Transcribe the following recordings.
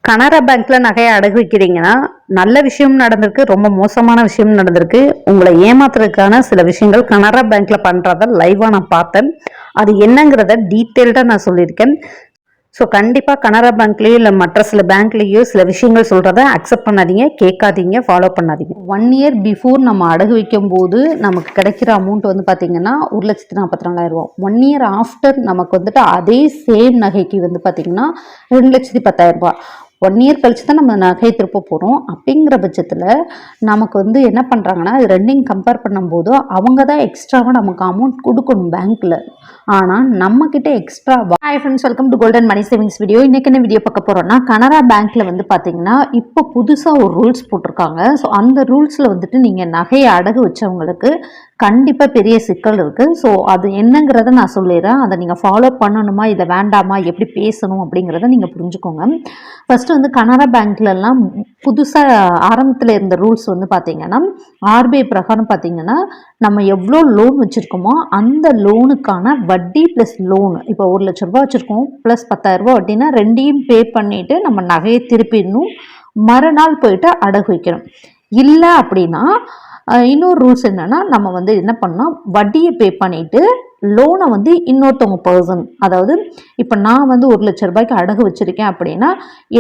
கனரா பேங்க்ல நகையை அடகு வைக்கிறீங்கன்னா நல்ல விஷயம் நடந்திருக்கு, ரொம்ப மோசமான விஷயம் நடந்திருக்கு. உங்களை ஏமாத்துறதுக்கான சில விஷயங்கள் கனரா பேங்க்ல பண்றத லைவா நான் பார்த்தேன். அது என்னங்கிறத டீட்டெயில்டா நான் சொல்லியிருக்கேன். ஸோ கண்டிப்பாக கனரா பேங்க்லேயோ இல்லை மற்ற சில பேங்க்லேயோ சில விஷயங்கள் சொல்கிறத அக்செப்ட் பண்ணாதீங்க, கேட்காதீங்க, ஃபாலோ பண்ணாதீங்க. 1 இயர் பிஃபோர் நம்ம அடகு வைக்கும் போது நமக்கு கிடைக்கிற அமௌண்ட் வந்து பார்த்தீங்கன்னா 1,44,000 ரூபா. 1 இயர் ஆஃப்டர் நமக்கு வந்துட்டு அதே சேம் நகைக்கு வந்து பார்த்தீங்கன்னா 2,10,000 ரூபா. 1 இயர் கழிச்சு தான் நம்ம நகையை திருப்ப போகிறோம். அப்படிங்கிற பட்சத்தில் நமக்கு வந்து என்ன பண்ணுறாங்கன்னா, இது ரெண்டையும் கம்பேர் பண்ணும்போது அவங்க தான் எக்ஸ்ட்ராவாக நமக்கு அமௌண்ட் கொடுக்கணும் பேங்க்கில். ஆனால் நம்மக்கிட்ட extra. Hi friends, welcome to golden money savings video. இன்றைக்கி என்ன வீடியோ பார்க்க போகிறோம்னா, கனரா பேங்க்கில் வந்து பார்த்தீங்கன்னா இப்போ புதுசாக ஒரு ரூல்ஸ் போட்டிருக்காங்க. ஸோ அந்த ரூல்ஸில் வந்துட்டு நீங்கள் நகையை அடகு வச்சவங்களுக்கு கண்டிப்பாக பெரிய சிக்கல் இருக்குது. ஸோ அது என்னங்கிறத நான் சொல்லிடுறேன். அதை நீங்கள் ஃபாலோ பண்ணணுமா இல்லை வேண்டாமா, எப்படி பேசணும் அப்படிங்கிறத நீங்கள் புரிஞ்சுக்கோங்க. ஃபஸ்ட்டு வந்து கனரா பேங்க்லலாம் புதுசாக ஆரம்பத்தில் இருந்த ரூல்ஸ் வந்து பார்த்திங்கன்னா, ஆர்பிஐ பிரகாரம் பார்த்திங்கன்னா நம்ம எவ்வளோ லோன் வச்சுருக்கோமோ அந்த லோனுக்கான வட்டி ப்ளஸ் லோனு, இப்போ 1,00,000 ரூபா வச்சுருக்கோம் ப்ளஸ் 10,000 ரூபா வட்டினா ரெண்டையும் பே பண்ணிவிட்டு நம்ம நகையை திருப்பிடணும். மறுநாள் போயிட்டு அடகு வைக்கணும். இல்லை அப்படின்னா இன்னொரு ரூல்ஸ் என்னென்னா, நம்ம வந்து என்ன பண்ணால் வட்டியை பே பண்ணிவிட்டு லோனை வந்து இன்னொருத்தவங்க பர்சன், அதாவது இப்போ நான் வந்து 1,00,000 ரூபாய்க்கு அடகு வச்சுருக்கேன் அப்படின்னா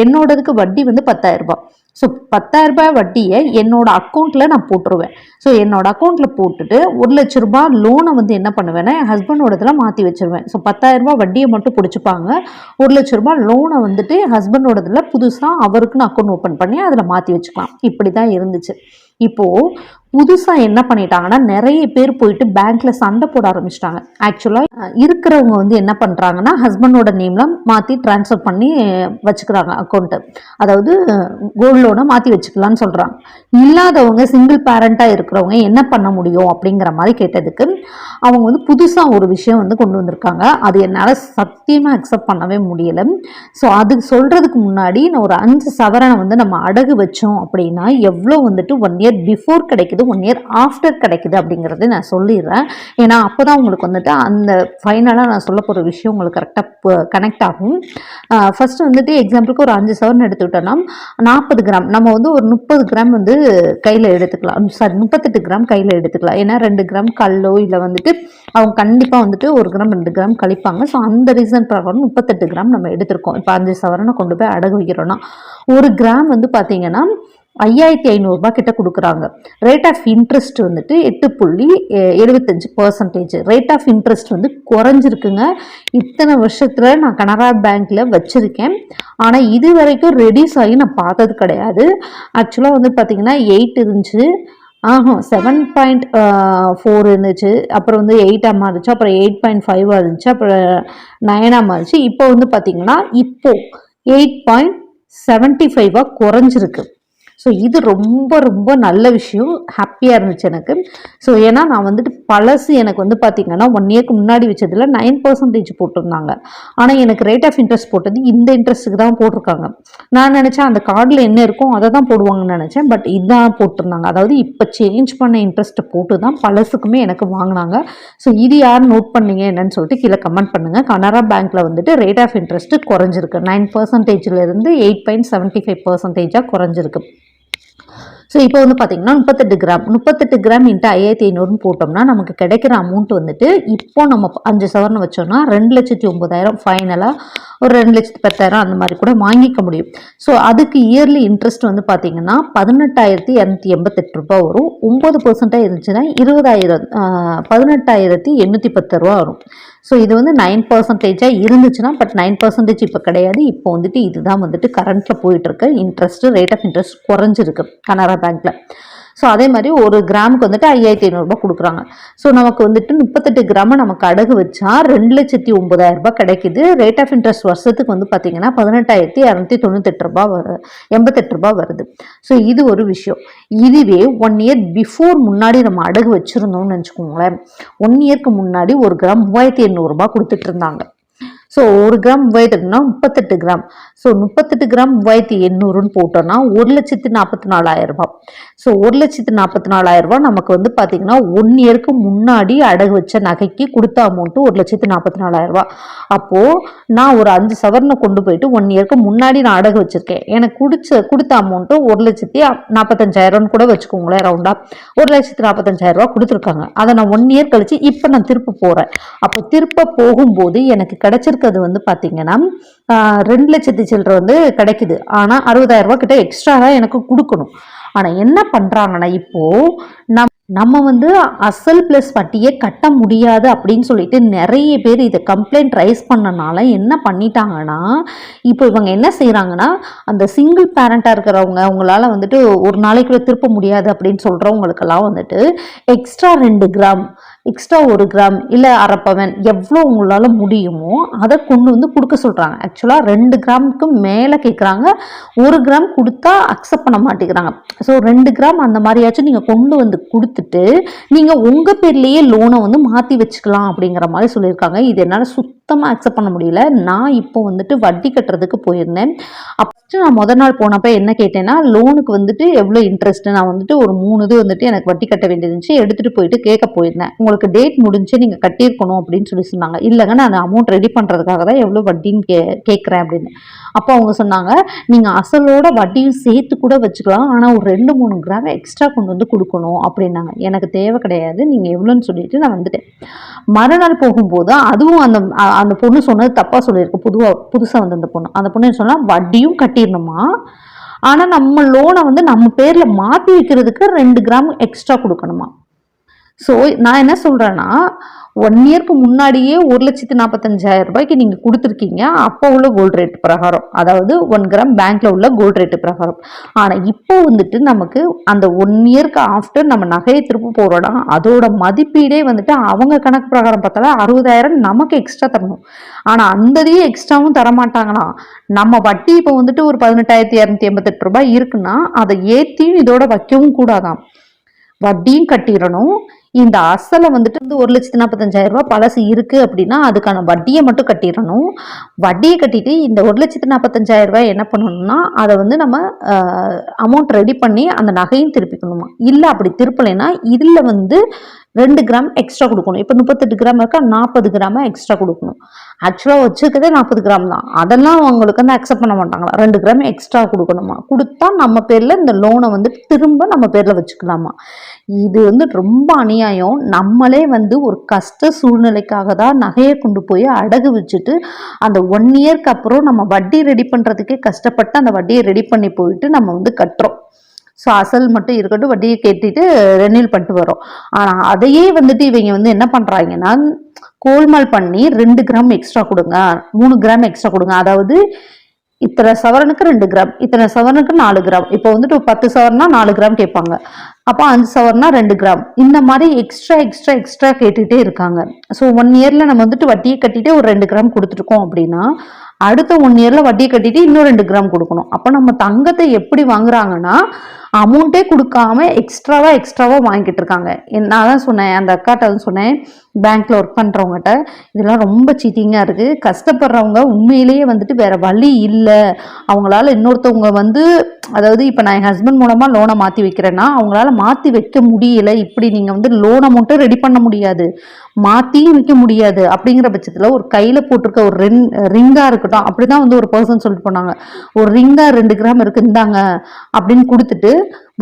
என்னோடதுக்கு வட்டி வந்து 10,000 ரூபாய். ஸோ 10,000 ரூபாய் வட்டியை என்னோட அக்கௌண்ட்டில் நான் போட்டுருவேன். ஸோ என்னோட அக்கௌண்ட்டில் போட்டுட்டு 1,00,000 ரூபாய் லோனை வந்து என்ன பண்ணுவேன்னா என் ஹஸ்பண்டோடதில் மாற்றி வச்சுருவேன். ஸோ 10,000 ரூபாய் வட்டியை மட்டும் பிடிச்சிப்பாங்க. 1,00,000 ரூபாய் லோனை வந்துட்டு ஹஸ்பண்டோடதில் புதுசாக அவருக்குன்னு அக்கௌண்ட் ஓப்பன் பண்ணி அதில் மாற்றி வச்சுக்கலாம். இப்படி தான் இருந்துச்சு. இப்போது புதுசாக என்ன பண்ணிட்டாங்கன்னா, நிறைய பேர் போயிட்டு பேங்க்கில் சண்டை போட ஆரம்பிச்சிட்டாங்க. ஆக்சுவலாக இருக்கிறவங்க வந்து என்ன பண்ணுறாங்கன்னா, ஹஸ்பண்டோட நேமில் மாற்றி ட்ரான்ஸ்ஃபர் பண்ணி வச்சுக்கிறாங்க அக்கௌண்ட்டு. அதாவது கோல்டு லோனை மாற்றி வச்சுக்கலான்னு சொல்கிறாங்க. இல்லாதவங்க சிங்கிள் பேரண்ட்டாக இருக்கிறவங்க என்ன பண்ண முடியும் அப்படிங்கிற மாதிரி கேட்டதுக்கு அவங்க வந்து புதுசாக ஒரு விஷயம் வந்து கொண்டு வந்திருக்காங்க. அது என்னால் சத்தியமாக அக்செப்ட் பண்ணவே முடியலை. ஸோ அது சொல்கிறதுக்கு முன்னாடி நான் ஒரு 5 சவரனை வந்து நம்ம அடகு வச்சோம் அப்படின்னா எவ்வளோ வந்துட்டு 1 இயர் பிஃபோர் கிடைக்குது, 1 இயர் ஆஃப்டர் கிடைக்குது அப்படிங்கிறத நான் சொல்லிடுறேன். ஏன்னா அப்போ தான் உங்களுக்கு வந்துட்டு அந்த ஃபைனலாக நான் சொல்ல போகிற விஷயம் உங்களுக்கு கரெக்டாக கனெக்ட் ஆகும். ஃபஸ்ட்டு வந்துட்டு எக்ஸாம்பிளுக்கு ஒரு 5 சவரன் எடுத்துக்கிட்டோன்னா 40 கிராம் நம்ம வந்து ஒரு 30 கிராம் வந்து கையில் எடுத்துக்கலாம். சாரி, 38 கிராம் கையில் எடுத்துக்கலாம். ஏன்னா 2 கிராம் கல்லோ இல்லை வந்துட்டு அவங்க கண்டிப்பாக வந்துட்டு 1 கிராம் 2 கிராம் கழிப்பாங்க. ஸோ அந்த ரீசன் பிரகாரம் 38 கிராம் நம்ம எடுத்திருக்கோம். இப்போ 5 சவரனை கொண்டு போய் அடகு வைக்கிறோன்னா 1 கிராம் வந்து பார்த்தீங்கன்னா 5,500 ரூபாய் கிட்ட கொடுக்குறாங்க. ரேட் ஆஃப் இன்ட்ரெஸ்ட் வந்துட்டு 8.75%. ரேட் ஆஃப் இன்ட்ரெஸ்ட் வந்து குறைஞ்சிருக்குங்க. இத்தனை வருஷத்தில் நான் கனரா பேங்க்கில் வச்சுருக்கேன். ஆனால் இது வரைக்கும் ரெடியூஸ் ஆகி நான் பார்த்தது கிடையாது. ஆக்சுவலாக வந்து பார்த்திங்கன்னா 8 இருந்துச்சு, 7.4 இருந்துச்சு, அப்புறம் வந்து 8 மாறிச்சு, அப்புறம் 8.5 இருந்துச்சு, அப்புறம் 9 மாறிச்சு. இப்போ வந்து பார்த்திங்கன்னா இப்போ 8.75 குறைஞ்சிருக்கு. ஸோ இது ரொம்ப ரொம்ப நல்ல விஷயம், ஹாப்பியாக இருந்துச்சு எனக்கு. ஸோ ஏன்னா நான் வந்துட்டு பழசு எனக்கு வந்து பார்த்திங்கன்னா 1 இயர்க்கு முன்னாடி வச்சதில் 9% போட்டிருந்தாங்க. ஆனால் எனக்கு ரேட் ஆஃப் இன்ட்ரெஸ்ட் போட்டது இந்த இன்ட்ரெஸ்ட்டுக்கு தான் போட்டிருக்காங்க. நான் நினச்சேன் அந்த கார்டில் என்ன இருக்கும் அதை தான் போடுவாங்கன்னு நினச்சேன். பட் இதுதான் போட்டிருந்தாங்க. அதாவது இப்போ சேஞ்ச் பண்ண இன்ட்ரெஸ்ட்டை போட்டு தான் பழசுக்குமே எனக்கு வாங்கினாங்க. ஸோ இது யார் நோட் பண்ணீங்க என்னன்னு சொல்லிட்டு கீழே கமெண்ட் பண்ணுங்கள். கனரா பேங்க்கில் வந்துட்டு ரேட் ஆஃப் இன்ட்ரெஸ்ட்டு குறைஞ்சிருக்கு. 9%லேருந்து 8.75% குறைஞ்சிருக்கு. ஸோ இப்போ வந்து பார்த்திங்கன்னா 38 கிராம் இன்ட்டு 5,500 போட்டோம்னா நமக்கு கிடைக்கிற அமௌண்ட் வந்துட்டு இப்போ நம்ம 5 சவரன் வச்சோம்னா 2,09,000 ஃபைனலாக ஒரு 2,10,000 அந்த மாதிரி கூட வாங்கிக்க முடியும். ஸோ அதுக்கு இயர்லி இன்ட்ரெஸ்ட் வந்து பார்த்திங்கன்னா 18,288 ரூபாய் வரும். 9% இருந்துச்சுன்னா 18,810 ரூபா வரும். ஸோ இது வந்து 9% இருந்துச்சுன்னா, பட் 9% இப்போ கிடையாது. இப்போ வந்துட்டு இதுதான் வந்துட்டு கரண்ட்டில் போயிட்டுருக்கு. இன்ட்ரெஸ்ட்டு ரேட் ஆஃப் இன்ட்ரெஸ்ட் குறைஞ்சிருக்கு கனரா பேங்க்கில். ஸோ அதே மாதிரி 1 கிராமுக்கு வந்துட்டு 5,500 ரூபாய் கொடுக்குறாங்க. ஸோ நமக்கு வந்துட்டு 38 கிராம நமக்கு அடகு வச்சா 2,09,000 ரூபாய் கிடைக்குது. ரேட் ஆஃப் இன்ட்ரெஸ்ட் வருஷத்துக்கு வந்து பார்த்திங்கன்னா 18,298 ரூபாய் 88 ரூபாய் வருது. ஸோ இது ஒரு விஷயம். இதுவே 1 இயர் பிஃபோர் முன்னாடி நம்ம அடகு வச்சுருந்தோம்னு நினச்சிக்கோங்களேன். 1 இயர்க்கு முன்னாடி 1 கிராம் 3,800 ரூபாய் கொடுத்துட்டு இருந்தாங்க. So 1 gram 38 gram. So 38 gram 3800ன்னு போட்டோம்னா 1,44,000 ரூபாய். ஸோ 1,44,000 ரூபாய் நமக்கு வந்து பார்த்தீங்கன்னா 1 இயருக்கு முன்னாடி அடகு வச்ச நகைக்கு கொடுத்த அமௌண்ட்டு 1,44,000 ரூபாய். அப்போது நான் ஒரு 5 சவரனை கொண்டு போயிட்டு 1 இயருக்கு முன்னாடி நான் அடகு வச்சிருக்கேன். எனக்கு கொடுத்த அமௌண்ட்டு 1,45,000 கூட வச்சுக்கோங்களேன், ரவுண்டா 1,45,000 ரூபாய் கொடுத்துருக்காங்க. அதை நான் 1 இயர் கழிச்சு இப்போ நான் திருப்ப போகிறேன். அப்போ திருப்ப போகும்போது எனக்கு கிடைச்சிருக்கிறது வந்து பார்த்தீங்கன்னா 2 லட்சத்து சில்லறை வந்து கிடைக்குது. ஆனால் 60,000 ரூபாய் கிட்ட எக்ஸ்ட்ரா தான் எனக்கு கொடுக்கணும். ஆனால் என்ன பண்ணுறாங்கன்னா இப்போ நம்ம வந்து அசல் ப்ளஸ் வட்டியை கட்ட முடியாது அப்படின்னு சொல்லிட்டு நிறைய பேர் இதை கம்ப்ளைண்ட் ரைஸ் பண்ணனால என்ன பண்ணிட்டாங்கன்னா, இப்போ இவங்க என்ன செய்கிறாங்கன்னா, அந்த சிங்கிள் பேரண்டாக இருக்கிறவங்க அவங்களால வந்துட்டு ஒரு நாளைக்குள்ள திருப்ப முடியாது அப்படின்னு சொல்கிறவங்களுக்கெல்லாம் வந்துட்டு எக்ஸ்ட்ரா 2 கிராம், எக்ஸ்ட்ரா 1 கிராம் இல்லை அரை பவன் எவ்வளோ உங்களால் முடியுமோ அதை கொண்டு வந்து கொடுக்க சொல்கிறாங்க. ஆக்சுவலாக 2 கிராமுக்கு மேலே கேட்குறாங்க, 1 கிராம் கொடுத்தா அக்செப்ட் பண்ண மாட்டேங்கிறாங்க. ஸோ 2 கிராம் அந்த மாதிரியாச்சும் நீங்கள் கொண்டு வந்து கொடுத்துட்டு நீங்கள் உங்கள் பேர்லேயே லோனை வந்து மாற்றி வச்சுக்கலாம் அப்படிங்கிற மாதிரி சொல்லியிருக்காங்க. இது என்னால் சுத்தமாக அக்செப்ட் பண்ண முடியல. நான் இப்போ வந்துட்டு வட்டி கட்டுறதுக்கு போயிருந்தேன். ஃபஸ்ட்டு நான் முதல் நாள் போனப்போ என்ன கேட்டேன்னா, லோனுக்கு வந்துட்டு எவ்வளோ இன்ட்ரெஸ்ட்டு, நான் வந்துட்டு ஒரு 3 இது வந்துட்டு எனக்கு வட்டி கட்ட வேண்டியது இருந்துச்சு, எடுத்துகிட்டு போயிட்டு கேட்க போயிருந்தேன். உங்களுக்கு டேட் முடிஞ்சு நீங்கள் கட்டியிருக்கணும் அப்படின்னு சொல்லி சொன்னாங்க. இல்லைங்க நான் அமௌண்ட் ரெடி பண்ணுறதுக்காக தான் எவ்வளோ வட்டின்னு கேட்குறேன் அப்படின்னு. அப்போ அவங்க சொன்னாங்க, நீங்கள் அசலோட வட்டியும் சேர்த்து கூட வச்சுக்கலாம், ஆனால் ஒரு 2-3 கிராம் எக்ஸ்ட்ரா கொண்டு வந்து கொடுக்கணும் அப்படின்னாங்க. எனக்கு தேவை கிடையாது, நீங்கள் எவ்வளோன்னு சொல்லிட்டு நான் வந்துட்டேன். மறுநாள் போகும்போது அதுவும் அந்த பொண்ணு சொன்னது தப்பாக சொல்லியிருக்கு. புதுசாக வந்து அந்த பொண்ணு சொன்னால் வட்டியும் கட்டிடணுமா, ஆனால் நம்ம லோனை வந்து நம்ம பேரில் மாற்றி வைக்கிறதுக்கு 2 கிராம் எக்ஸ்ட்ரா கொடுக்கணுமா. ஸோ நான் என்ன சொல்கிறேன்னா, 1 இயருக்கு முன்னாடியே 1,45,000 ரூபாய்க்கு நீங்கள் கொடுத்துருக்கீங்க அப்போ உள்ள கோல்டு ரேட் பிரகாரம், அதாவது 1 கிராம் பேங்க்ல உள்ள கோல்டு ரேட்டு பிரகாரம். ஆனால் இப்போ வந்துட்டு நமக்கு அந்த 1 இயருக்கு ஆஃப்டர் நம்ம நகையை திரும்ப போகிறோம்னா அதோட மதிப்பீடே வந்துட்டு அவங்க கணக்கு பிரகாரம் பார்த்தாலும் 60,000 நமக்கு எக்ஸ்ட்ரா தரணும். ஆனால் அந்ததையும் எக்ஸ்ட்ராவும் தரமாட்டாங்களாம். நம்ம வட்டி இப்போ வந்துட்டு ஒரு 18,288 ரூபாய் இருக்குன்னா அதை ஏற்றியும் இதோட வைக்கவும் கூடாதாம். வட்டியும் கட்டிடணும், இந்த அசலை வந்துட்டு 1,45,000 ரூபாய் பழசு இருக்கு அப்படின்னா அதுக்கான வட்டியை மட்டும் கட்டிடணும். வட்டியை கட்டிட்டு இந்த 1,45,000 ரூபாய் என்ன பண்ணணும்னா அதை வந்து நம்ம அமௌண்ட் ரெடி பண்ணி அந்த நகையும் திருப்பிக்கணுமா. இல்லை அப்படி திருப்பலைன்னா இதில் வந்து 2 கிராம் எக்ஸ்ட்ரா கொடுக்கணும். இப்போ 38 கிராம் இருக்கா, 40 கிராம் எக்ஸ்ட்ரா கொடுக்கணும். ஆக்சுவலாக வச்சுக்கிறதே 40 கிராம் தான், அதெல்லாம் அவங்களுக்கு வந்து அக்செப்ட் பண்ண மாட்டாங்களா. 2 கிராம் எக்ஸ்ட்ரா கொடுக்கணுமா, கொடுத்தா நம்ம பேரில் இந்த லோனை வந்து திரும்ப நம்ம பேரில் வச்சுக்கலாமா. இது வந்து ரொம்ப அநியாயம். நம்மளே வந்து ஒரு கஷ்ட சூழ்நிலைக்காக தான் நகையை கொண்டு போய் அடகு வச்சுட்டு அந்த 1 இயர்க்கு அப்புறம் நம்ம வட்டி ரெடி பண்ணுறதுக்கே கஷ்டப்பட்டு அந்த வட்டியை ரெடி பண்ணி போயிட்டு நம்ம வந்து கட்டுறோம். ஸோ அசல் மட்டும் இருக்கட்டும், வட்டியை கேட்டுட்டு ரெனியூல் பண்ணிட்டு வரோம். ஆனால் அதையே வந்துட்டு இவங்க வந்து என்ன பண்ணுறாங்கன்னா, கோல்மால் பண்ணி 2 கிராம் எக்ஸ்ட்ரா கொடுங்க, 3 கிராம் எக்ஸ்ட்ரா கொடுங்க, அதாவது இத்தனை சவரனுக்கு 2 கிராம், இத்தனை சவரனுக்கு 4 கிராம். இப்போ வந்துட்டு 10 சவரனா 4 கிராம் கேட்பாங்க, அப்போ 5 சவரனா 2 கிராம். இந்த மாதிரி எக்ஸ்ட்ரா எக்ஸ்ட்ரா எக்ஸ்ட்ரா கேட்டுகிட்டே இருக்காங்க. ஸோ 1 இயரில் நம்ம வந்துட்டு வட்டியை கட்டிட்டு ஒரு 2 கிராம் கொடுத்துருக்கோம் அப்படின்னா அடுத்த 1 இயரில் வட்டியை கட்டிட்டு இன்னும் 2 கிராம் கொடுக்கணும். அப்போ நம்ம தங்கத்தை எப்படி வாங்குறாங்கன்னா அமௌண்ட்டே கொடுக்காம எக்ஸ்ட்ராவா வாங்கிட்டு இருக்காங்க. நான் தான் சொன்னேன், அந்த அக்காட்ட வந்து சொன்னேன், பேங்க்ல ஒர்க் பண்றவங்ககிட்ட, இதெல்லாம் ரொம்ப சீட்டிங்காக இருக்கு. கஷ்டப்படுறவங்க உண்மையிலேயே வந்துட்டு வேற வழி இல்லை, அவங்களால இன்னொருத்தவங்க வந்து, அதாவது இப்போ நான் என் ஹஸ்பண்ட் மூலமா லோனை மாற்றி வைக்கிறேன்னா அவங்களால மாற்றி வைக்க முடியல. இப்படி நீங்கள் வந்து லோனை மட்டும் ரெடி பண்ண முடியாது, மாற்றியும் வைக்க முடியாது. அப்படிங்கிற பட்சத்தில் ஒரு கையில் போட்டிருக்க ஒரு ரிங்காக இருக்கட்டும், அப்படிதான் வந்து ஒரு பர்சன் சொல்லிட்டு போனாங்க, ஒரு ரிங்கா 2 கிராம் இருக்கு இந்தாங்க அப்படின்னு கொடுத்துட்டு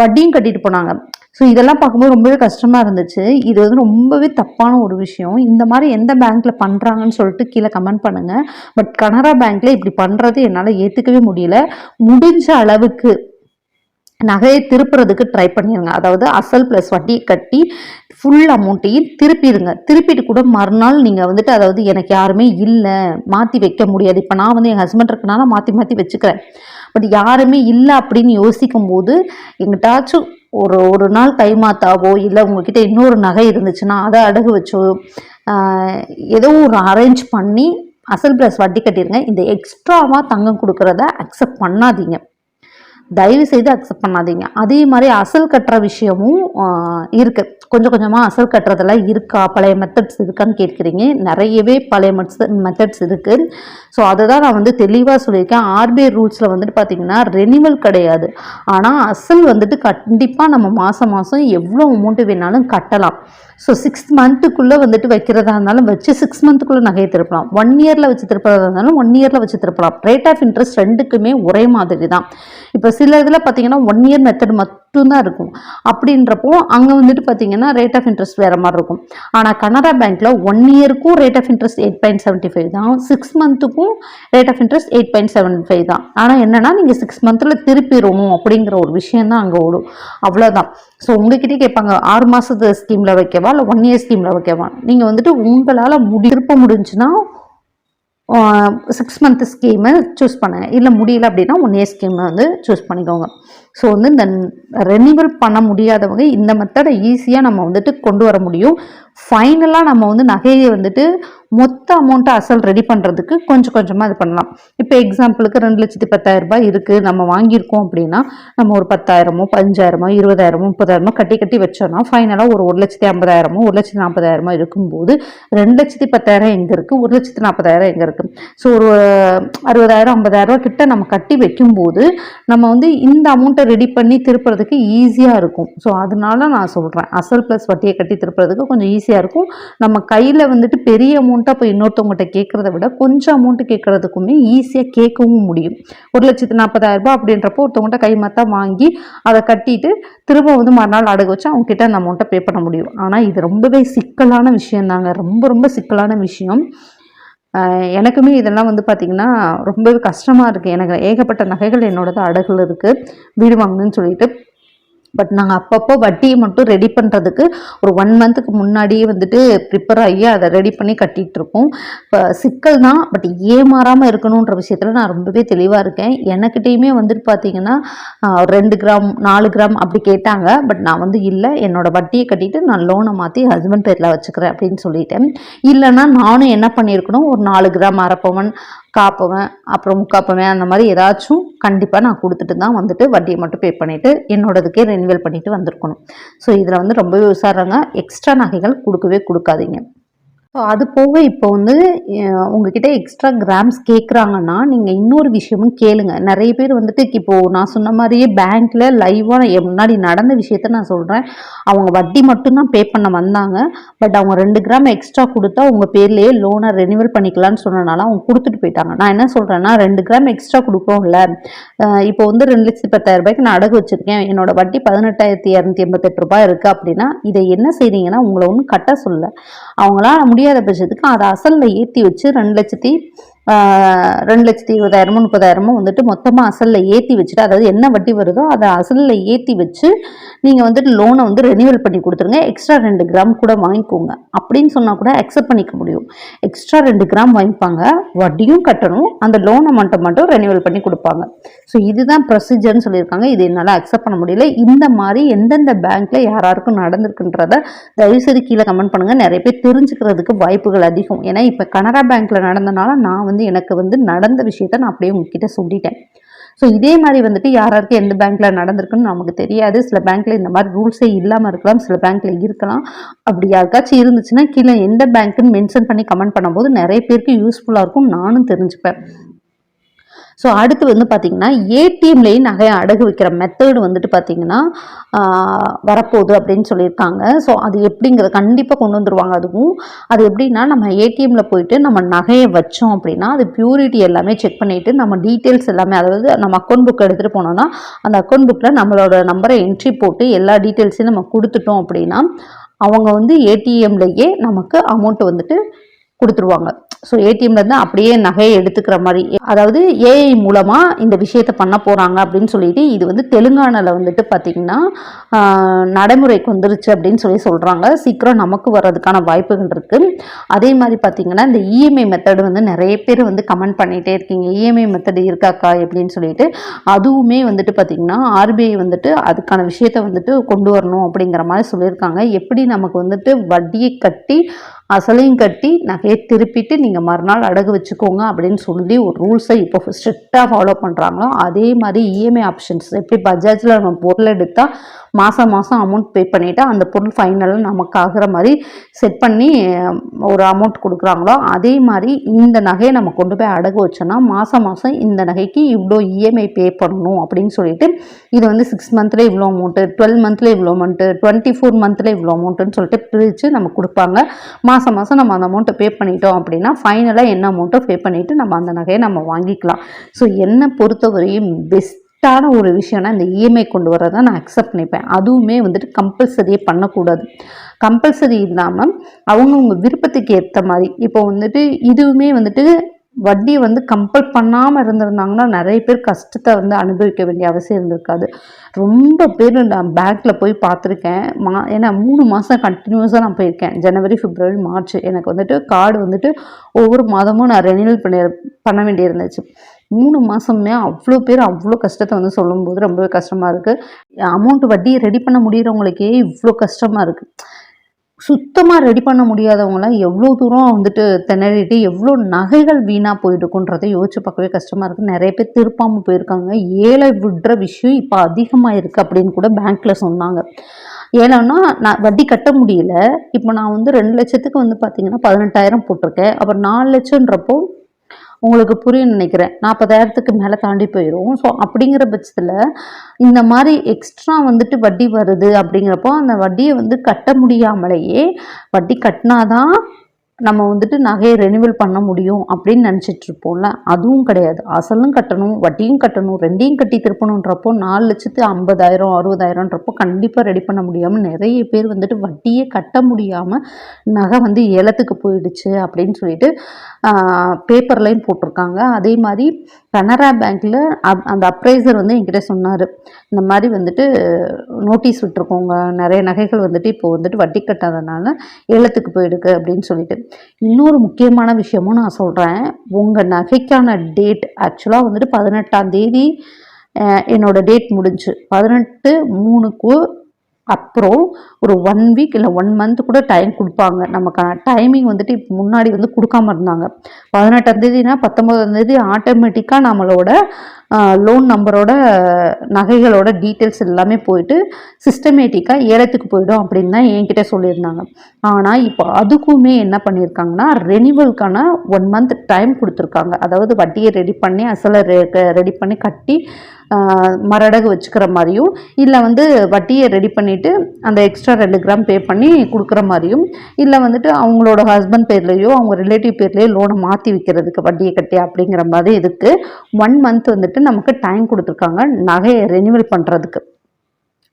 வட்டியும் கட்டிட்டு போனாங்க. ஸோ இதெல்லாம் பார்க்கும்போது ரொம்பவே கஷ்டமா இருந்துச்சு. இது வந்து ரொம்பவே தப்பான ஒரு விஷயம். இந்த மாதிரி எந்த பேங்க்ல பண்றாங்கன்னு சொல்லிட்டு கீழே கமெண்ட் பண்ணுங்க. பட் கனரா பேங்க்ல இப்படி பண்றது என்னால் ஏற்றுக்கவே முடியல. முடிஞ்ச அளவுக்கு நகையை திருப்புறதுக்கு ட்ரை பண்ணிடுங்க. அதாவது அசல் ப்ளஸ் வட்டியை கட்டி ஃபுல் அமௌண்ட்டையும் திருப்பிடுங்க. திருப்பிட்டு கூட மறுநாள் நீங்கள் வந்துட்டு, அதாவது எனக்கு யாருமே இல்லை மாற்றி வைக்க முடியாது, இப்போ நான் வந்து என் ஹஸ்பண்ட் இருக்கனால மாற்றி வச்சுக்கிறேன், பட் யாருமே இல்லை அப்படின்னு யோசிக்கும் போது எங்கிட்டாச்சும் ஒரு நாள் கைமாத்தாவோ இல்லை உங்ககிட்ட இன்னொரு நகை இருந்துச்சுன்னா அதை அடகு வச்சோ ஏதோ ஒரு அரேஞ்ச் பண்ணி அசல் ப்ளஸ் வட்டி கட்டிடுங்க. இந்த எக்ஸ்ட்ராவாக தங்கம் கொடுக்குறத அக்செப்ட் பண்ணாதீங்க, தயவு செய்து அக்செப்ட் பண்ணாதீங்க. அதே மாதிரி அசல் கட்டுற விஷயமும் இருக்கு. கொஞ்சம் கொஞ்சமாக அசல் கட்டுறதெல்லாம் இருக்கா, பழைய மெத்தட்ஸ் இருக்கான்னு கேட்குறீங்க. நிறையவே பழைய மெத்தட்ஸ் இருக்குது. ஸோ அதை தான் நான் வந்து தெளிவாக சொல்லியிருக்கேன். ஆர்பிஐ ரூல்ஸில் வந்துட்டு பார்த்தீங்கன்னா ரெனிவல் கிடையாது. ஆனால் அசல் வந்துட்டு கண்டிப்பாக நம்ம மாதம் மாதம் எவ்வளோ அமௌண்ட்டு வேணாலும் கட்டலாம். ஸோ 6 மந்த்துக்குள்ளே வந்துட்டு வைக்கிறதா இருந்தாலும் வச்சு 6 மந்த்துக்குள்ளே நகையை திருப்பலாம். 1 இயரில் வச்சு திருப்பதாக இருந்தாலும் 1 இயரில் வச்சு திருப்பலாம். ரேட் ஆஃப் இன்ட்ரெஸ்ட் ரெண்டுக்குமே ஒரே மாதிரி தான். இப்போ சில இதில் பார்த்தீங்கன்னா 1 இயர் மெத்தட் மட்டும்தான் இருக்கும். அப்படின்றப்போ அங்கே வந்துட்டு பார்த்தீங்கன்னா ரேட் ஆஃப் இன்ட்ரெஸ்ட் வேறு மாதிரி இருக்கும். ஆனால் கனரா பேங்க்கில் 1 இயருக்கும் ரேட் ஆஃப் இன்ட்ரெஸ்ட் 8.75 தான், 6 மந்த்துக்கும் ரேட் ஆஃப் இன்ட்ரெஸ்ட் 8.75 தான். ஆனால் என்னென்னா நீங்கள் 6 மந்த்தில் திருப்பிடணும் அப்படிங்கிற ஒரு விஷயம் தான் அங்கே ஓடும். அவ்வளோதான். ஸோ உங்ககிட்டே கேட்பாங்க 6 மாதத்து ஸ்கீமில் வைக்கவா இல்லை 1 இயர் ஸ்கீமில் வைக்கவா? நீங்கள் வந்துட்டு உங்களால் திருப்ப முடிஞ்சுன்னா 6 மந்த் ஸ்கீமை சூஸ் பண்ணுங்கள். இல்லை முடியல அப்படின்னா 1 இயர் ஸ்கீமை வந்து சூஸ் பண்ணிக்கோங்க. ஸோ வந்து இந்த ரெனிவல் பண்ண முடியாதவங்க இந்த மெத்தடை ஈஸியாக நம்ம வந்துட்டு கொண்டு வர முடியும். ஃபைனலாக நம்ம வந்து நகையை வந்துட்டு மொத்த அமௌண்ட்டை அசல் ரெடி பண்ணுறதுக்கு கொஞ்சம் கொஞ்சமாக இது பண்ணலாம். இப்போ எக்ஸாம்பிளுக்கு 2,10,000 ரூபாய் இருக்குது நம்ம வாங்கியிருக்கோம் அப்படின்னா நம்ம ஒரு 10,000மோ 15,000மோ 20,000மோ 30,000மோ கட்டி கட்டி வச்சோன்னா ஃபைனலாக ஒரு 1,50,000மோ 1,40,000மோ இருக்கும்போது 2,10,000 எங்கே இருக்குது, 1,40,000 எங்கே இருக்குது? ஸோ ஒரு 60,000 50,000 கிட்ட நம்ம கட்டி வைக்கும்போது நம்ம வந்து இந்த அமௌண்ட்டை ரெடி பண்ணி திருப்புறதுக்கு ஈஸியாக இருக்கும். ஸோ அதனால நான் சொல்கிறேன் அசல் ப்ளஸ் வட்டியை கட்டி திருப்புறதுக்கு கொஞ்சம் ஈஸியாக இருக்கும். நம்ம கையில் வந்துட்டு பெரிய அமௌண்ட்டாக போய் இன்னொருத்தவங்ககிட்ட கேட்குறத விட கொஞ்சம் அமௌண்ட்டு கேட்குறதுக்குமே ஈஸியாக கேட்கவும் முடியும். 1,40,000 ரூபாய் அப்படின்றப்போ ஒருத்தவங்கள்ட்ட கை மாத்தா வாங்கி அதை கட்டிட்டு திரும்ப வந்து மறுநாள் அடகு வச்சு அவங்க கிட்ட அந்த அமௌண்ட்டை பே பண்ண முடியும். ஆனால் இது ரொம்பவே சிக்கலான விஷயம் தாங்க, ரொம்ப ரொம்ப சிக்கலான விஷயம். எனக்குமே இதெல்லாம் வந்து பார்த்திங்கன்னா ரொம்பவே கஷ்டமாக இருக்குது. எனக்கு ஏகப்பட்ட நகைகள் என்னோடது அடகுல இருக்குது வீடு வாங்கணும்னு சொல்லிட்டு. பட் நாங்கள் அப்பப்போ வட்டியை மட்டும் ரெடி பண்ணுறதுக்கு ஒரு 1 மந்த்துக்கு முன்னாடியே வந்துட்டு ப்ரிப்பேர் ஆகி அதை ரெடி பண்ணி கட்டிகிட்டு இருக்கோம். இப்போ சிக்கல் தான், பட் ஏமாறாமல் இருக்கணுன்ற விஷயத்தில் நான் ரொம்பவே தெளிவாக இருக்கேன். எனக்கிட்டையுமே வந்துட்டு பார்த்திங்கன்னா 2 கிராம் 4 கிராம் அப்படி கேட்டாங்க. பட் நான் வந்து இல்லை, என்னோடய வட்டியை கட்டிட்டு நான் லோனை மாற்றி ஹஸ்பண்ட் பேரில் வச்சுக்கிறேன் அப்படின்னு சொல்லிட்டேன். இல்லைன்னா நானும் என்ன பண்ணியிருக்கணும், ஒரு 4 கிராம் அரைப்பவன் காப்பவன் அப்புறம் முக்காப்பவன் அந்த மாதிரி ஏதாச்சும் கண்டிப்பாக நான் கொடுத்துட்டு தான் வந்துட்டு வட்டியை மட்டும் பே பண்ணிவிட்டு என்னோடதுக்கே ரெனிவல் பண்ணிவிட்டு வந்திருக்கணும். ஸோ இதில் வந்து ரொம்பவே உஷாராங்க. எக்ஸ்ட்ரா நகைகள் கொடுக்கவே கொடுக்காதீங்க. ஸோ அது போக இப்போ வந்து உங்ககிட்ட எக்ஸ்ட்ரா கிராம்ஸ் கேட்குறாங்கன்னா நீங்கள் இன்னொரு விஷயமும் கேளுங்க. நிறைய பேர் வந்துட்டு இப்போது நான் சொன்ன மாதிரியே பேங்க்கில் லைவாக முன்னாடி நடந்த விஷயத்த நான் சொல்கிறேன். அவங்க வட்டி மட்டும்தான் பே பண்ண வந்தாங்க. பட் அவங்க 2 கிராம் எக்ஸ்ட்ரா கொடுத்தா உங்கள் பேர்லேயே லோனை ரெனிவல் பண்ணிக்கலான்னு சொன்னனால அவங்க கொடுத்துட்டு போயிட்டாங்க. நான் என்ன சொல்கிறேன்னா 2 கிராம் எக்ஸ்ட்ரா கொடுப்போம்ல, இப்போ வந்து 2,10,000 ரூபாய்க்கு நான் அடகு வச்சுருக்கேன், என்னோட வட்டி 18,288 ரூபாய் இருக்குது அப்படின்னா இதை என்ன செய்றீங்கன்னா உங்களை ஒன்றும் கட்ட சொல்ல, அவங்களால முடியாத பட்சத்துக்கு அதை அசலில் ஏற்றி வச்சு 2,20,000 30,000 வந்துட்டு மொத்தமாக அசலில் ஏற்றி வச்சுட்டு, அதாவது என்ன வட்டி வருதோ அதை அசலில் ஏற்றி வச்சு நீங்கள் வந்துட்டு லோனை வந்து ரெனிவல் பண்ணி கொடுத்துருங்க. எக்ஸ்ட்ரா 2 கிராம் கூட வாங்கிக்கோங்க அப்படின்னு சொன்னால் கூட அக்செப்ட் பண்ணிக்க முடியும். எக்ஸ்ட்ரா 2 கிராம் வாங்கிப்பாங்க, வட்டியும் கட்டணும், அந்த லோன் அமௌண்ட்டை மட்டும் ரெனிவல் பண்ணி கொடுப்பாங்க. ஸோ இதுதான் ப்ரொசீஜர்னு சொல்லியிருக்காங்க. இது என்னால் அக்செப்ட் பண்ண முடியல. இந்த மாதிரி எந்தெந்த பேங்க்கில் யாராருக்கும் நடந்திருக்குன்றத தயவுசெய்து கீழே கமெண்ட் பண்ணுங்கள். நிறைய பேர் தெரிஞ்சுக்கிறதுக்கு வாய்ப்புகள் அதிகம். ஏன்னா இப்போ கனரா பேங்க்கில் நடந்தனால நான் வந்து எனக்கு வந்து நடந்த விஷயத்த நான் அப்படியே உங்ககிட்ட சொல்லிட்டேன். ஸோ இதே மாதிரி வந்துட்டு யாராருக்கு எந்த பேங்க்கில் நடந்திருக்குன்னு நமக்கு தெரியாது. சில பேங்க்கில் இந்த மாதிரி ரூல்ஸே இல்லாமல் இருக்கலாம், சில பேங்க்கில் இருக்கலாம். அப்படி யாருக்காச்சும் இருந்துச்சுன்னா கீழே எந்த பேங்க்குன்னு மென்ஷன் பண்ணி கமெண்ட் பண்ணும்போது நிறைய பேருக்கு யூஸ்ஃபுல்லாக இருக்கும், நானும் தெரிஞ்சுப்பேன். ஸோ அடுத்து வந்து பார்த்திங்கன்னா ஏடிஎம்லேயே நகையை அடகு வைக்கிற மெத்தடு வந்துட்டு பார்த்திங்கன்னா வரப்போகுது அப்படின்னு சொல்லியிருக்காங்க. ஸோ அது எப்படிங்கிறத கண்டிப்பாக கொண்டு வந்துருவாங்க. அதுவும் அது எப்படின்னா நம்ம ஏடிஎம்மில் போயிட்டு நம்ம நகையை வச்சோம் அப்படின்னா அது பியூரிட்டி எல்லாமே செக் பண்ணிவிட்டு நம்ம டீட்டெயில்ஸ் எல்லாமே, அதாவது நம்ம அக்கௌண்ட் புக் எடுத்துகிட்டு போனோம்னா அந்த அக்கௌண்ட் புக்கில் நம்மளோட நம்பரை என்ட்ரி போட்டு எல்லா டீட்டெயில்ஸையும் நம்ம கொடுத்துட்டோம் அப்படின்னா அவங்க வந்து ஏடிஎம்லேயே நமக்கு அமௌண்ட்டு வந்துட்டு கொடுத்துருவாங்க. ஸோ ஏடிஎம்லேருந்து அப்படியே நகையை எடுத்துக்கிற மாதிரி, அதாவது ஏஐ மூலமாக இந்த விஷயத்தை பண்ண போகிறாங்க அப்படின்னு சொல்லிட்டு இது வந்து தெலுங்கானாவில் வந்துட்டு பார்த்திங்கன்னா நடைமுறைக்கு வந்துருச்சு அப்படின்னு சொல்கிறாங்க. சீக்கிரம் நமக்கு வர்றதுக்கான வாய்ப்புகள் இருக்குது. அதே மாதிரி பார்த்திங்கன்னா இந்த இஎம்ஐ மெத்தடு வந்து நிறைய பேர் வந்து கமெண்ட் பண்ணிகிட்டே இருக்கீங்க, இஎம்ஐ மெத்தடு இருக்காக்கா எப்படின்னு சொல்லிட்டு. அதுவுமே வந்துட்டு பார்த்திங்கன்னா ஆர்பிஐ வந்துட்டு அதுக்கான விஷயத்தை வந்துட்டு கொண்டு வரணும் அப்படிங்கிற மாதிரி சொல்லியிருக்காங்க. எப்படி நமக்கு வந்துட்டு வட்டியை கட்டி அசலையும் கட்டி நகையை திருப்பிட்டு நீங்கள் மறுநாள் அடகு வச்சுக்கோங்க அப்படின்னு சொல்லி ஒரு ரூல்ஸை இப்போ ஸ்ட்ரிக்டாக ஃபாலோ பண்ணுறாங்களோ அதே மாதிரி இஎம்ஐ ஆப்ஷன்ஸ் எப்படி பஜாஜில் நம்ம பொருள் எடுத்தால் மாதம் மாதம் அமௌண்ட் பே பண்ணிவிட்டு அந்த பொருள் ஃபைனலாக நமக்கு ஆகிற மாதிரி செட் பண்ணி ஒரு அமௌண்ட் கொடுக்குறாங்களோ அதே மாதிரி இந்த நகையை நம்ம கொண்டு போய் அடகு வச்சோன்னா மாதம் மாதம் இந்த நகைக்கு இவ்வளோ இஎம்ஐ பே பண்ணணும் அப்படின்னு சொல்லிட்டு இது வந்து 6 மந்த்ல இவ்வளோ அமௌண்ட்டு, 12 மந்த்ல இவ்வளோ அமௌண்ட்டு, 24 மந்த்ல இவ்வளோ அமௌண்ட்டுன்னு சொல்லிட்டு பிரித்து நம்ம கொடுப்பாங்க. மாதம் மாதம் நம்ம அந்த அமௌண்ட்டை பே பண்ணிட்டோம் அப்படின்னா ஃபைனலாக என்ன அமௌண்ட்டோ பே பண்ணிவிட்டு நம்ம அந்த நகையை நம்ம வாங்கிக்கலாம். ஸோ என்னை பொறுத்தவரையும் பெஸ்ட்டான ஒரு விஷயம்னா இந்த இஎம்ஐ கொண்டு வரதை நான் அக்செப்ட் பண்ணிப்பேன். அதுவுமே வந்துட்டு கம்பல்சரியே பண்ணக்கூடாது. கம்பல்சரி இல்லாமல் அவங்கவுங்க விருப்பத்துக்கு ஏற்ற மாதிரி இப்போ வந்துட்டு இதுவுமே வந்துட்டு வட்டியை வந்து கம்பல் பண்ணாமல் இருந்திருந்தாங்கன்னா நிறைய பேர் கஷ்டத்தை வந்து அனுபவிக்க வேண்டிய அவசியம் இருந்திருக்காது. ரொம்ப பேர் நான் பேங்க்கில் போய் பார்த்துருக்கேன். ஏன்னா 3 மாதம் கண்டினியூஸாக நான் போயிருக்கேன். ஜனவரி, பிப்ரவரி, மார்ச் எனக்கு வந்துட்டு கார்டு வந்துட்டு ஒவ்வொரு மாதமும் நான் ரெனியூவல் பண்ண வேண்டியிருந்துச்சு. 3 மாதமே அவ்வளோ பேர் அவ்வளோ கஷ்டத்தை வந்து சொல்லும்போது ரொம்பவே கஷ்டமாக இருக்குது. அமௌண்ட் வட்டியை ரெடி பண்ண முடிகிறவங்களுக்கே இவ்வளோ கஷ்டமாக இருக்குது. சுத்தமாக ரெடி பண்ண முடியாதவங்களாம் எவ்வளோ தூரம் வந்துட்டு திணறிட்டு எவ்வளோ நகைகள் வீணாக போயிட்டுருக்குன்றதை யோசிச்சு பார்க்கவே கஷ்டமாக இருக்குது. நிறைய பேர் திருப்பாமல் போயிருக்காங்க. ஏழை விடுற விஷயம் இப்போ அதிகமாக இருக்குது அப்படின்னு கூட பேங்க்கில் சொன்னாங்க. ஏன்னா நான் வட்டி கட்ட முடியல. இப்போ நான் வந்து 2 லட்சத்துக்கு வந்து பார்த்தீங்கன்னா 18,000 போட்டிருக்கேன். அப்புறம் 4 லட்சன்றப்போ உங்களுக்கு புரியும் நினைக்கிறேன். 40,000க்கு மேலே தாண்டி போயிடும். ஸோ அப்படிங்கிற பட்சத்தில் இந்த மாதிரி எக்ஸ்ட்ரா வந்துட்டு வட்டி வருது அப்படிங்கிறப்போ அந்த வட்டியை வந்து கட்ட முடியாமலேயே வட்டி கட்டினாதான் நம்ம வந்துட்டு நகையை ரெனிவல் பண்ண முடியும் அப்படின்னு நினச்சிட்டு இருப்போம்ல, அதுவும் கிடையாது. அசலும் கட்டணும், வட்டியும் கட்டணும், ரெண்டையும் கட்டி திருப்பணுன்றப்போ 4,50,000 60,000ன்றப்போ கண்டிப்பாக ரெடி பண்ண முடியாமல் நிறைய பேர் வந்துட்டு வட்டியே கட்ட முடியாமல் நகை வந்து ஏலத்துக்கு போயிடுச்சு அப்படின்னு சொல்லிட்டு பேப்பர்லையும் போட்டிருக்காங்க. அதே மாதிரி கனரா பேங்க்கில் அந்த அப்ரைசர் வந்து என்கிட்ட சொன்னார், இந்த மாதிரி வந்துட்டு நோட்டீஸ் விட்டுருக்கோங்க, நிறைய நகைகள் வந்துட்டு இப்போ வந்துட்டு வட்டி கட்டாதனால ஏலத்துக்கு போயிடுக்கு அப்படின்னு சொல்லிட்டு. இன்னொரு முக்கியமான விஷயமும் நான் சொல்கிறேன். உங்கள் நகைக்கான டேட் ஆக்சுவலாக வந்துட்டு 18ஆம் தேதி என்னோட டேட் முடிஞ்சு 18/3க்கு அப்புறம் ஒரு 1 வீக் இல்லை 1 மந்த் கூட டைம் கொடுப்பாங்க. நமக்கான டைமிங் வந்துட்டு இப்போ முன்னாடி வந்து கொடுக்காம இருந்தாங்க. 18ஆம் தேதினா 19ஆம் தேதி ஆட்டோமேட்டிக்காக நம்மளோட லோன் நம்பரோட நகைகளோட டீட்டெயில்ஸ் எல்லாமே போயிட்டு சிஸ்டமேட்டிக்காக ஏலத்துக்கு போயிடும் அப்படின்னு தான் என்கிட்ட சொல்லியிருந்தாங்க. ஆனால் இப்போ அதுக்குமே என்ன பண்ணியிருக்காங்கன்னா ரெனிவலுக்கான 1 மந்த் டைம் கொடுத்துருக்காங்க. அதாவது வட்டியை ரெடி பண்ணி அசலை ரெடி பண்ணி கட்டி மரடகு வச்சுக்கிற மாதிரியும், இல்லை வந்து வட்டியை ரெடி பண்ணிவிட்டு அந்த எக்ஸ்ட்ரா 2 கிராம் பே பண்ணி கொடுக்குற மாதிரியும், இல்லை வந்துட்டு அவங்களோட ஹஸ்பண்ட் பேர்லேயோ அவங்க ரிலேட்டிவ் பேர்லேயோ லோனை மாற்றி விற்கிறதுக்கு வட்டியை கட்டி அப்படிங்கிற மாதிரி இதுக்கு 1 மந்த் வந்துட்டு நமக்கு டைம் கொடுத்துருக்காங்க நகையை ரெனிவல் பண்ணுறதுக்கு,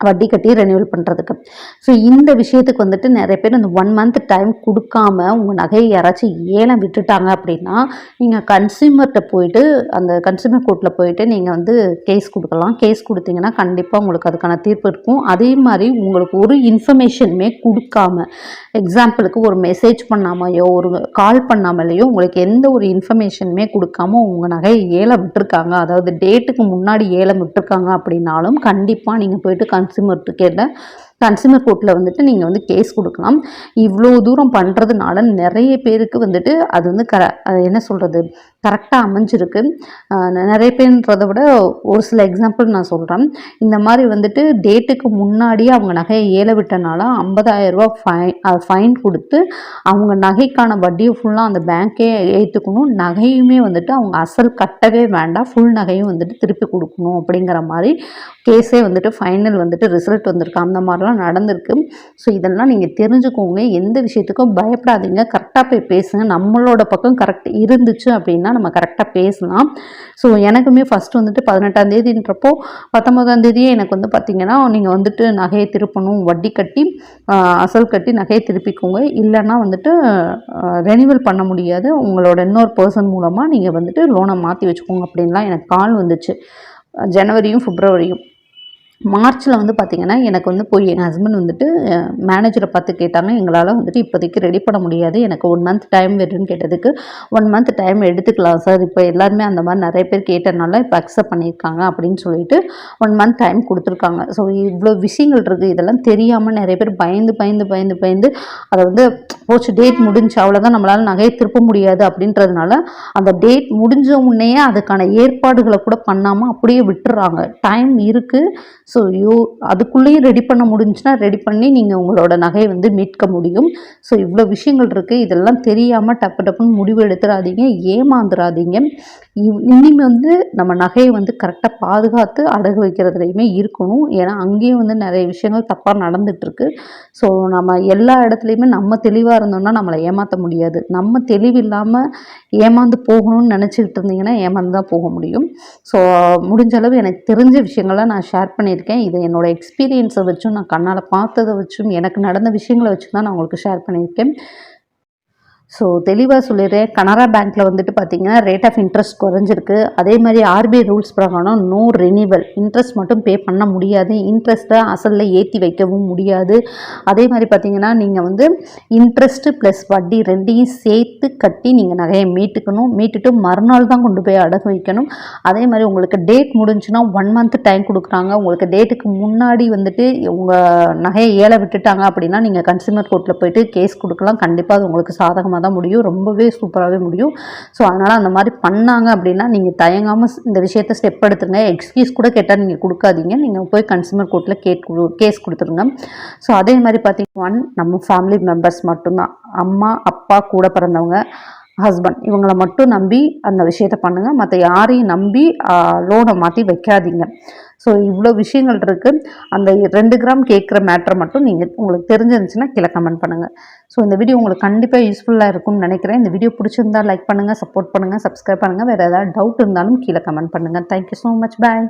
வட்டி கட்டி ரெனியூவல் பண்ணுறதுக்கு. ஸோ இந்த விஷயத்துக்கு வந்துட்டு நிறைய பேர் இந்த 1 மந்த் டைம் கொடுக்காம உங்கள் நகையை யாராச்சும் ஏலம் விட்டுட்டாங்க அப்படின்னா நீங்கள் கன்சியூமர்கிட்ட போயிட்டு அந்த கன்சியூமர் கோர்ட்டில் போயிட்டு நீங்கள் வந்து கேஸ் கொடுக்கலாம். கேஸ் கொடுத்தீங்கன்னா கண்டிப்பாக உங்களுக்கு அதுக்கான தீர்ப்பு இருக்கும். அதே மாதிரி உங்களுக்கு ஒரு இன்ஃபர்மேஷனுமே கொடுக்காம, எக்ஸாம்பிளுக்கு ஒரு மெசேஜ் பண்ணாமையோ ஒரு கால் பண்ணாமலேயோ உங்களுக்கு எந்த ஒரு இன்ஃபர்மேஷனுமே கொடுக்காம உங்கள் நகையை ஏலம் விட்டுருக்காங்க, அதாவது டேட்டுக்கு முன்னாடி ஏலம் விட்டுருக்காங்க அப்படின்னாலும் கண்டிப்பாக நீங்கள் போயிட்டு கன்சியூமர் கோர்ட்டில் வந்துட்டு நீங்கள் வந்து கேஸ் கொடுக்கலாம். இவ்வளோ தூரம் பண்ணுறதுனால நிறைய பேருக்கு வந்துட்டு அது வந்து என்ன சொல்கிறது கரெக்டாக அமைஞ்சிருக்கு. நிறைய பேர்ன்றதை விட ஒரு சில எக்ஸாம்பிள் நான் சொல்கிறேன். இந்த மாதிரி வந்துட்டு டேட்டுக்கு முன்னாடியே அவங்க நகையை ஏல விட்டனால 50,000 ரூபா ஃபைன் கொடுத்து அவங்க நகைக்கான வட்டியை ஃபுல்லாக அந்த பேங்க்கே ஏற்றுக்கணும், நகையுமே வந்துட்டு அவங்க அசல் கட்டவே வேண்டாம், ஃபுல் நகையும் வந்துட்டு திருப்பி கொடுக்கணும் அப்படிங்கிற மாதிரி கேஸே வந்துட்டு ஃபைனல் வந்துட்டு ரிசல்ட் வந்திருக்கு. அந்த மாதிரிலாம் நடந்திருக்கு. ஸோ இதெல்லாம் நீங்கள் தெரிஞ்சுக்கோங்க. எந்த விஷயத்துக்கும் பயப்படாதீங்க, கரெக்டாக போய் பேசுங்க. நம்மளோட பக்கம் கரெக்ட் இருந்துச்சு அப்படின்னா நம்ம கரெக்டாக பேசலாம். ஸோ எனக்குமே ஃபஸ்ட்டு வந்துட்டு 18ஆம் தேதின்றப்போ 19ஆம் தேதியே எனக்கு வந்து பார்த்திங்கன்னா நீங்கள் வந்துட்டு நகையை திருப்பணும், வட்டி கட்டி அசல் கட்டி நகையை திருப்பிக்கோங்க, இல்லைன்னா வந்துட்டு ரெனிவல் பண்ண முடியாது, உங்களோட இன்னொரு பர்சன் மூலமாக நீங்கள் வந்துட்டு லோனை மாற்றி வச்சுக்கோங்க அப்படின்லாம் எனக்கு கால் வந்துச்சு. ஜனவரியும் பிப்ரவரியும். மார்ச்சில் வந்து பார்த்திங்கன்னா எனக்கு வந்து போய் எங்கள் ஹஸ்பண்ட் வந்துட்டு மேனேஜரை பார்த்து கேட்டாங்க, எங்களால் வந்துட்டு இப்போதைக்கு ரெடி பண்ண முடியாது, எனக்கு 1 மந்த் டைம் வேணும்னு கேட்டதுக்கு 1 மந்த் டைம் எடுத்துக்கலாம் சார், இப்போ எல்லாருமே அந்த மாதிரி நிறைய பேர் கேட்டனால இப்போ அக்செப்ட் பண்ணியிருக்காங்க அப்படின்னு சொல்லிட்டு 1 மந்த் டைம் கொடுத்துருக்காங்க. ஸோ இவ்வளோ விஷயங்கள் இருக்குது. இதெல்லாம் தெரியாமல் நிறைய பேர் பயந்து அதை வந்து போச்சு டேட் முடிஞ்சு அவ்வளோதான் நம்மளால் நகையை திருப்ப முடியாது அப்படின்றதுனால அந்த டேட் முடிஞ்ச உடனேயே அதுக்கான ஏற்பாடுகளை கூட பண்ணாமல் அப்படியே விட்டுறாங்க. டைம் இருக்குது, ஸோ அதுக்குள்ளேயும் ரெடி பண்ண முடிஞ்சுன்னா ரெடி பண்ணி நீங்கள் உங்களோட நகையை வந்து மீட்க முடியும். ஸோ இவ்வளோ விஷயங்கள் இருக்குது. இதெல்லாம் தெரியாமல் டப்பு டப்புன்னு முடிவு எடுத்துடாதீங்க, ஏமாந்துடாதீங்க. இனிமே வந்து நம்ம நகையை வந்து கரெக்டாக பாதுகாத்து அடகு வைக்கிறதுலையுமே இருக்கணும். ஏன்னா அங்கேயும் வந்து நிறைய விஷயங்கள் தப்பாக நடந்துகிட்ருக்கு. ஸோ நம்ம எல்லா இடத்துலையுமே நம்ம தெளிவாக இருந்தோம்னா நம்மளை ஏமாற்ற முடியாது. நம்ம தெளிவில்லாமல் ஏமாந்து போகணும்னு நினச்சிக்கிட்டு இருந்தீங்கன்னா ஏமாந்து தான் போக முடியும். ஸோ முடிஞ்ச அளவு எனக்கு தெரிஞ்ச விஷயங்களை நான் ஷேர் பண்ணியிருக்கேன். இது என்னோடய எக்ஸ்பீரியன்ஸை வச்சும் நான் கண்ணால் பார்த்ததை வச்சும் எனக்கு நடந்த விஷயங்களை வச்சு தான் நான் உங்களுக்கு ஷேர் பண்ணியிருக்கேன். ஸோ தெளிவாக சொல்லிடுறேன். கனரா பேங்க்கில் வந்துட்டு பார்த்தீங்கன்னா ரேட் ஆஃப் இன்ட்ரெஸ்ட் குறைஞ்சிருக்கு. அதே மாதிரி ஆர்பிஐ ரூல்ஸ் பிரகாரம் நோ ரெனிவல், இன்ட்ரெஸ்ட் மட்டும் பே பண்ண முடியாது, இன்ட்ரெஸ்ட்டை அசலில் ஏற்றி வைக்கவும் முடியாது. அதே மாதிரி பார்த்தீங்கன்னா நீங்கள் வந்து இன்ட்ரெஸ்ட்டு ப்ளஸ் வட்டி ரெண்டையும் சேர்த்து கட்டி நீங்கள் நகையை மீட்டுட்டு மறுநாள் தான் கொண்டு போய் அடகு வைக்கணும். அதே மாதிரி உங்களுக்கு டேட் முடிஞ்சுன்னா 1 மந்த் டைம் கொடுக்குறாங்க. உங்களுக்கு டேட்டுக்கு முன்னாடி வந்துட்டு உங்கள் நகையை ஏல விட்டுட்டாங்க அப்படின்னா நீங்கள் கன்சியூமர் கோர்ட்டில் போயிட்டு கேஸ் கொடுக்கலாம். கண்டிப்பாக அது உங்களுக்கு சாதகமாக தான் முடியும், ரொம்பவே சூப்பராகவே முடியும். ஸோ அதனால் அந்த மாதிரி பண்ணாங்க அப்படின்னா நீங்கள் தயங்காமல் இந்த விஷயத்தை ஸ்டெப் எடுத்துருங்க. எக்ஸ்கியூஸ் கூட கேட்டால் நீங்கள் கொடுக்காதீங்க, நீங்கள் போய் கன்சியூமர் கோர்ட்டில் கேஸ் கொடுத்துருங்க. ஸோ அதே மாதிரி பார்த்தீங்கன்னா நம்ம ஃபேமிலி மெம்பர்ஸ் மட்டும்தான், அம்மா அப்பா கூட பிறந்தவங்க ஹஸ்பண்ட் இவங்களை மட்டும் நம்பி அந்த விஷயத்தை பண்ணுங்கள். மற்ற யாரையும் நம்பி லோனை மாற்றி வைக்காதீங்க. ஸோ இவ்வளோ விஷயங்கள் இருக்குது. அந்த 2 கிராம் கேட்குற மேட்ரை மட்டும் நீங்கள் உங்களுக்கு தெரிஞ்சிருந்துச்சுன்னா கீழே கமெண்ட் பண்ணுங்கள். ஸோ இந்த வீடியோ உங்களுக்கு கண்டிப்பாக யூஸ்ஃபுல்லாக இருக்கும்னு நினைக்கிறேன். இந்த வீடியோ பிடிச்சிருந்தா லைக் பண்ணுங்கள், சப்போர்ட் பண்ணுங்கள், சப்ஸ்கிரைப் பண்ணுங்கள். வேறு ஏதாவது டவுட் இருந்தாலும் கீழே கமெண்ட் பண்ணுங்கள். Thank you so much. பாய்.